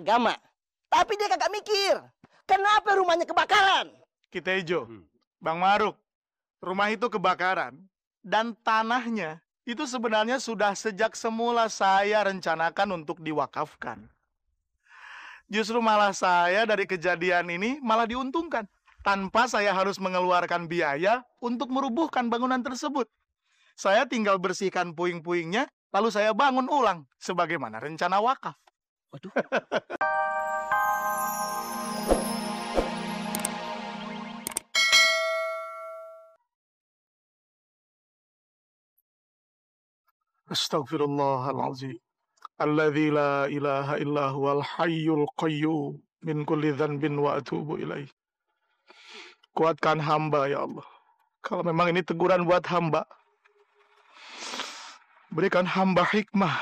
agama. Tapi dia kagak mikir, kenapa rumahnya kebakaran? Kita Ijo, Bang Maruk, rumah itu kebakaran dan tanahnya itu sebenarnya sudah sejak semula saya rencanakan untuk diwakafkan. Justru malah saya dari kejadian ini malah diuntungkan. Tanpa saya harus mengeluarkan biaya untuk merubuhkan bangunan tersebut. Saya tinggal bersihkan puing-puingnya, lalu saya bangun ulang sebagaimana rencana wakaf. Waduh. Astaghfirullahaladzim. Alladzi la ilaha illa huwal hayyul qayyum min kulli dzanbin wa atubu ilaih. Kuatkan hamba ya Allah. Kalau memang ini teguran buat hamba, berikan hamba hikmah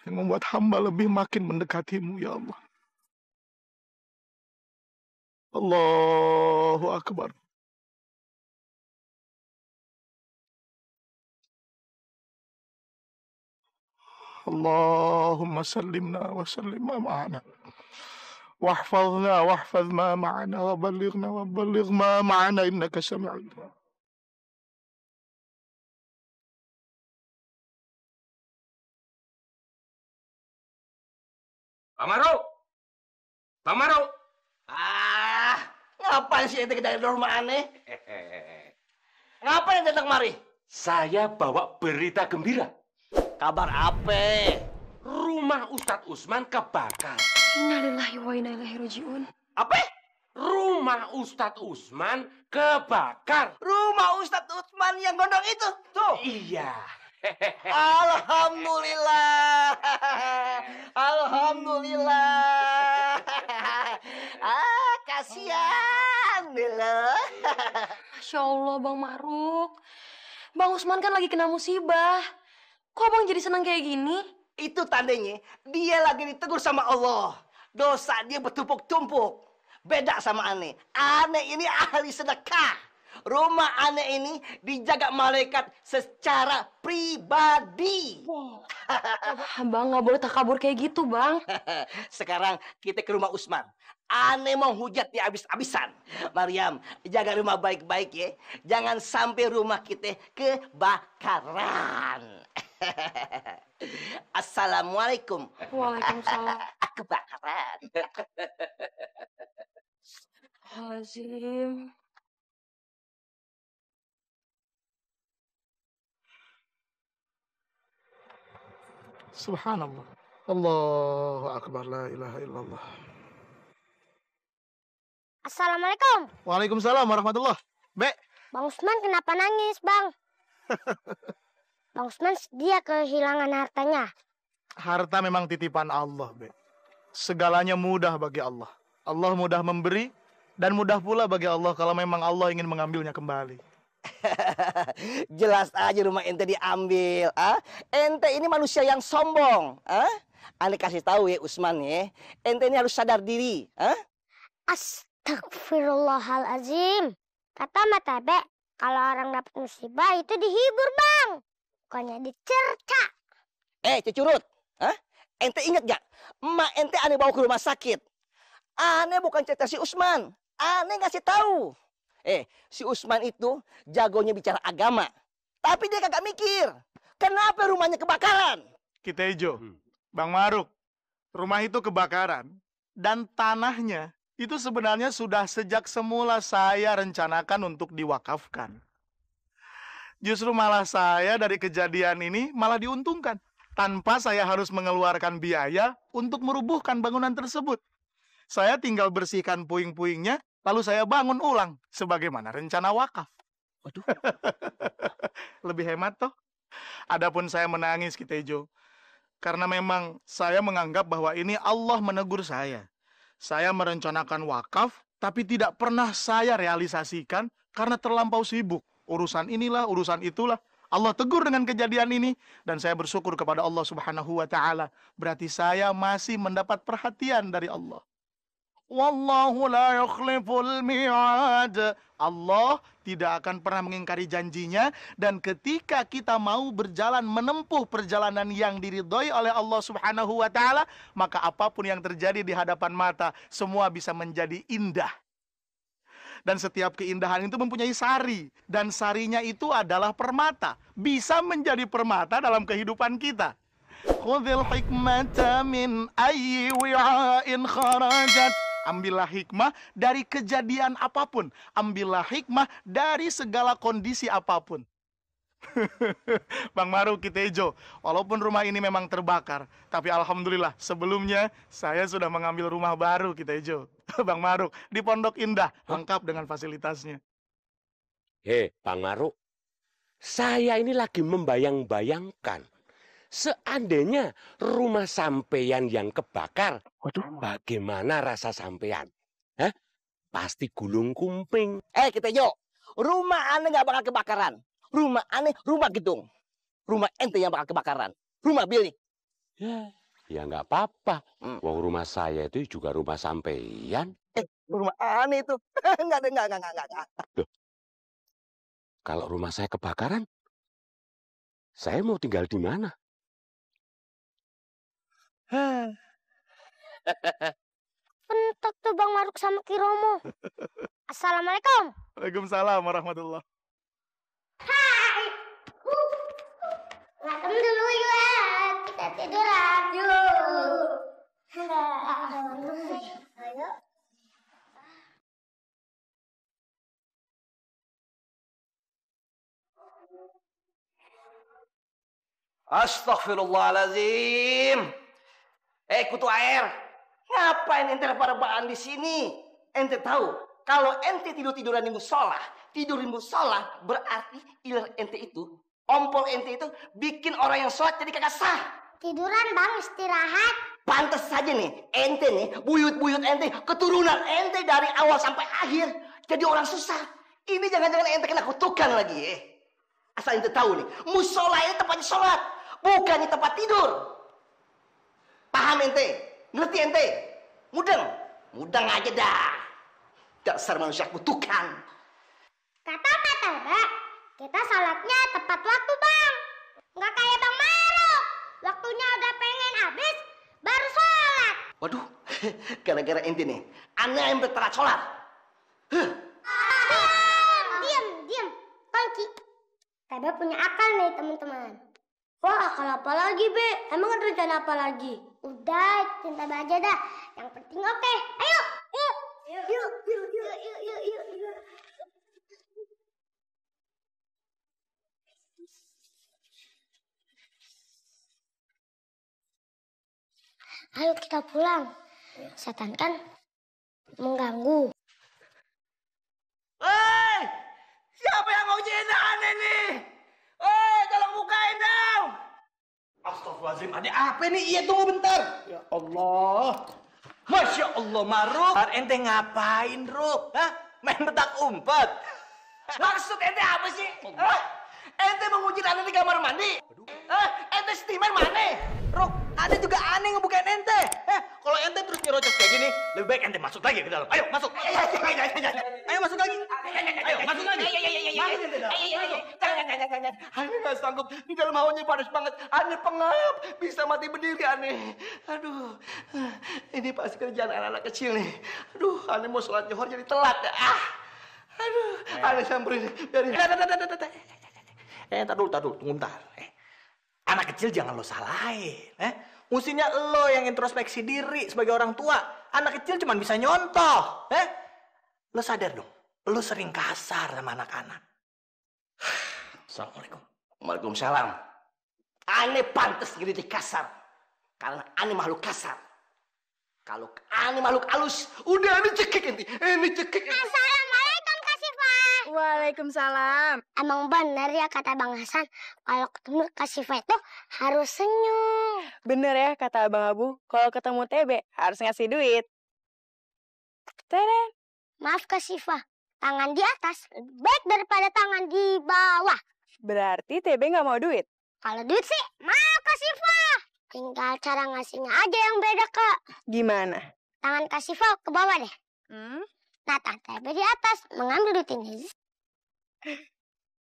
yang membuat hamba lebih makin mendekatimu ya Allah. Allahu Akbar. Allahumma sallimna wa sallim ma ma'ana. Wahfazna wahfaz ma ma'ana wa balligh ma ma'ana innaka sami'ud du'a. Bang Maruk! Bang Maruk! Ngapain sih ente dari rumah aneh? Ngapain datang mari? Saya bawa berita gembira. Kabar apa? Rumah Ustadz Usman kebakar. Innalillahi wa inna ilaihi raji'un. Apa? Rumah Ustadz Usman kebakar. Rumah Ustadz Utsman yang gondong itu? Tuh. Iya. Alhamdulillah. Alhamdulillah. Kasihan lo. Masya Allah, Bang Maruk. Bang Usman kan lagi kena musibah. Kok Bang jadi senang kayak gini? Itu tandanya dia lagi ditegur sama Allah. Dosa dia bertumpuk-tumpuk. Beda sama aneh. Aneh ini ahli sedekah. Rumah aneh ini dijaga malaikat secara pribadi. Bang nggak boleh takabur kayak gitu, Bang. Sekarang kita ke rumah Usman. Aneh mau hujat dia habis-habisan. Maryam, jaga rumah baik-baik ya. Jangan sampai rumah kita kebakaran. Assalamualaikum. Waalaikumsalam. Kebakaran. Azim. Subhanallah. Allahu Akbar, la ilaha illallah. Assalamualaikum. Waalaikumsalam warahmatullah. Be, Bang Usman kenapa nangis, Bang? Bang Usman dia kehilangan hartanya. harta memang titipan Allah, Be. Segalanya mudah bagi Allah. Allah mudah memberi dan mudah pula bagi Allah kalau memang Allah ingin mengambilnya kembali. Jelas aja rumah ente diambil. Ente ini manusia yang sombong. Ane kasih tahu ya Usman ya. Ente ini harus sadar diri. Astagfirullahalazim. Kata Mata Be, kalau orang dapat musibah itu dihibur, Bang. Bukannya dicerca. Cucurut. Ente inget gak? Emak ente ane bawa ke rumah sakit. Ane bukan cerita si Usman. Ane ngasih tahu. Si Usman itu jagonya bicara agama. Tapi dia kagak mikir. Kenapa rumahnya kebakaran? Kita Ijo, Bang Maruk, rumah itu kebakaran dan tanahnya itu sebenarnya sudah sejak semula saya rencanakan untuk diwakafkan. Justru malah saya dari kejadian ini malah diuntungkan. Tanpa saya harus mengeluarkan biaya untuk merubuhkan bangunan tersebut. Saya tinggal bersihkan puing-puingnya, lalu saya bangun ulang sebagaimana rencana wakaf. Waduh. Lebih hemat toh. Adapun saya menangis, Kita Ijo, karena memang saya menganggap bahwa ini Allah menegur saya. Saya merencanakan wakaf, tapi tidak pernah saya realisasikan karena terlampau sibuk. Urusan inilah, urusan itulah. Allah tegur dengan kejadian ini, dan saya bersyukur kepada Allah Subhanahu wa Ta'ala. Berarti saya masih mendapat perhatian dari Allah. Wallahu la yukhliful mi'ad. Allah tidak akan pernah mengingkari janjinya, dan ketika kita mau berjalan menempuh perjalanan yang diridhoi oleh Allah Subhanahu wa taala, maka apapun yang terjadi di hadapan mata semua bisa menjadi indah. Dan setiap keindahan itu mempunyai sari, dan sarinya itu adalah permata. Bisa menjadi permata dalam kehidupan kita. Khudhil hikmata min ayyi wi'ain kharajat. Ambillah hikmah dari kejadian apapun. Ambillah hikmah dari segala kondisi apapun. Bang Maruk, Kitejo, walaupun rumah ini memang terbakar, tapi alhamdulillah sebelumnya saya sudah mengambil rumah baru, Kitejo. Bang Maruk, di Pondok Indah, lengkap dengan fasilitasnya. Bang Maruk, saya ini lagi membayang-bayangkan. Seandainya rumah sampean yang kebakar, bagaimana rasa sampean? Pasti gulung kumping. Kitejo, rumah aneh nggak bakal kebakaran. Rumah aneh, rumah gedung. Rumah ente yang bakal kebakaran. Rumah bilik. Ya nggak apa-apa. Wah, rumah saya itu juga rumah sampean. Rumah aneh itu. Enggak. Loh, kalau rumah saya kebakaran, saya mau tinggal di mana? Pentok tuh Bang Maruk sama Ki Romo. Assalamualaikum. Waalaikumsalam warahmatullahi. Hai. Makan dulu ya. Kita tiduran. Yuk. Ayo. Astaghfirullahaladzim. Kutu air. Ngapain ente pada di sini? Ente tahu kalau ente tiduran di musola, berarti iler ente itu, ompol ente itu bikin orang yang sholat jadi kagak sah. Tiduran Bang, istirahat. Pantes saja nih, ente nih, buyut-buyut ente, keturunan ente dari awal sampai akhir jadi orang susah. Ini jangan-jangan ente kena kutukan lagi. Asal ente tahu nih, musola ini tempatnya sholat, bukannya tempat tidur. Paham ente? Ngerti ente? Mudeng aja dah. Dasar manusia kutukan. Kata Mbak, kita sholatnya tepat waktu Bang. Nggak kayak Bang Maruk. Waktunya udah pengen habis, baru sholat. Waduh, gara-gara ente nih, aneh yang bertelat sholat. Diam. Tongki. Tebe punya akal nih teman-teman. Wah, akal apa lagi, Be? Emang ada rencana apa lagi? Udah, cinta aja dah. Yang penting oke. Ayo. Yuk. Ayo kita pulang. Setan kan mengganggu. Hei! Siapa yang ngojek aneh nih? Tolong bukain dong. Astagfirullahaladzim, ada apa nih? Iya, tunggu bentar. Ya Allah. Masya Allah, Maruk. Ente ngapain, Ruk? Hah? Main petak umpet? Maksud ente apa sih? Ente menguji aneh di kamar mandi? Ente steamer mana? Ruk, ada juga aneh ngebukain ente. Kalau ente terus nyerocos kayak gini, lebih baik ente masuk lagi ke dalam. Ayo, masuk. Ayo masuk lagi. Ayo, masuk lagi. Aneh nggak sanggup. Di dalam hawanya panas banget. Aneh pengap. Bisa mati berdiri aneh. Aduh. Ini pasti kerjaan anak-anak kecil nih. Aduh, aneh mau sholat Zuhur jadi telat. Aduh, aneh samperin. Biarin. Tar dulu, tunggu bentar. Anak kecil jangan lo salahin. Mestinya lo yang introspeksi diri sebagai orang tua. Anak kecil cuma bisa nyontoh. Lo sadar dong, lo sering kasar sama anak-anak. Assalamualaikum. Waalaikumsalam. Aneh pantas jadi kasar. Karena aneh makhluk kasar. Kalau aneh makhluk halus, udah aneh cekik ente. Assalamualaikum Kak Siva. Waalaikumsalam. Emang benar ya kata Bang Hasan, kalau ketemu Kak Siva itu harus senyum. Bener ya kata Abang Abu, kalau ketemu TB harus ngasih duit. Teren. Maaf Kak Siva, tangan di atas lebih baik daripada tangan di bawah. Berarti TB nggak mau duit? Kalau duit sih mau Kak Siva. Tinggal cara ngasihnya aja yang beda Kak. Gimana? tangan Kak Siva ke bawah deh. Hmm? Nah, tangan Tebe di atas, mengambil duit ini.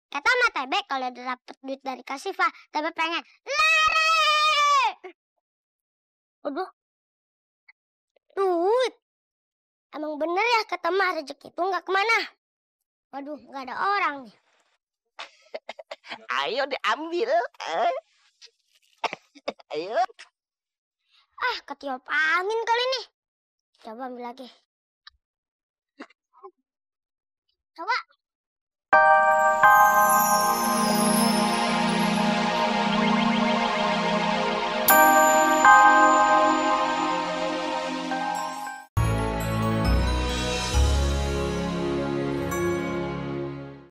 Kata sama Tebe, kalau udah dapet duit dari Kak Siva, Tebe pengen lari. Aduh, duit. Emang bener ya kata Mah, rezeki itu nggak kemana. Waduh, nggak ada orang nih. Ayo diambil. Ayo. Ah, ketiup angin kali nih. Coba ambil lagi. Coba.